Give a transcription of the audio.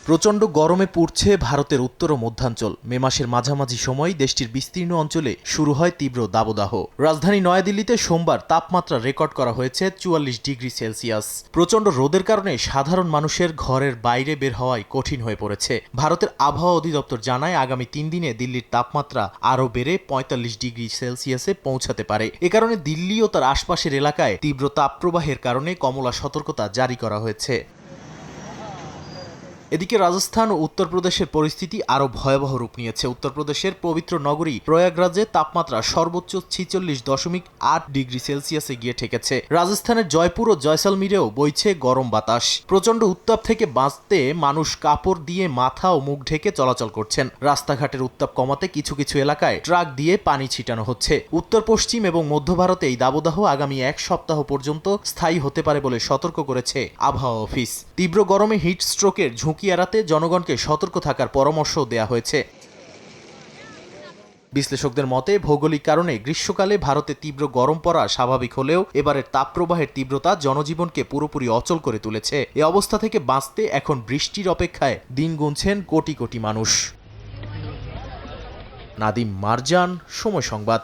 প্রচণ্ড গরমে পুড়ছে ভারতের উত্তর ও মধ্যাঞ্চল। মে মাসের মাঝামাঝি সময় দেশটির বিস্তীর্ণ অঞ্চলে শুরু হয় তীব্র দাবদাহ। রাজধানী নয়াদিল্লিতে সোমবার তাপমাত্রা রেকর্ড করা হয়েছে ৪৪ ডিগ্রি সেলসিয়াস। প্রচণ্ড রোদের কারণে সাধারণ মানুষের ঘরের বাইরে বের হওয়াই কঠিন হয়ে পড়েছে। ভারতের আবহাওয়া অধিদপ্তর জানায়, আগামী ৩ দিনে দিল্লির তাপমাত্রা আরও বেড়ে ৪৫ ডিগ্রি সেলসিয়াসে পৌঁছাতে পারে। এ কারণে দিল্লি ও তার আশপাশের এলাকায় তীব্র তাপপ্রবাহের কারণে কমলা সতর্কতা জারি করা হয়েছে। এদিকে রাজস্থান ও উত্তরপ্রদেশের পরিস্থিতি আরও ভয়াবহ রূপ নিয়েছে। উত্তরপ্রদেশের পবিত্র নগরী প্রয়াগরাজে তাপমাত্রা সর্বোচ্চ ৪৬.৮ ডিগ্রি সেলসিয়াসে গিয়ে ঠেকেছে। রাজস্থানের জয়পুর ও জয়সালমীরেও বইছে গরম বাতাস। প্রচণ্ড উত্তাপ থেকে বাঁচতে মানুষ কাপড় দিয়ে মাথা ও মুখ ঢেকে চলাচল করছেন। রাস্তাঘাটের উত্তাপ কমাতে কিছু কিছু এলাকায় ট্রাক দিয়ে পানি ছিটানো হচ্ছে। উত্তর পশ্চিম এবং মধ্য ভারতে এই দাবদাহ আগামী এক সপ্তাহ পর্যন্ত স্থায়ী হতে পারে বলে সতর্ক করেছে আবহাওয়া অফিস। তীব্র গরমে হিট স্ট্রোকের ঝুঁকি এড়াতে জনগণকে সতর্ক থাকার পরামর্শ দেয়া হয়েছে। বিশ্লেষকদের মতে, ভৌগোলিক কারণে গ্রীষ্মকালে ভারতে তীব্র গরম পড়া স্বাভাবিক হলেও এবারের তাপপ্রবাহের তীব্রতা জনজীবনকে পুরোপুরি অচল করে তুলেছে। এ অবস্থা থেকে বাঁচতে এখন বৃষ্টির অপেক্ষায় দিন গুনছেন কোটি কোটি মানুষ। নাদিম মারজান, সময় সংবাদ।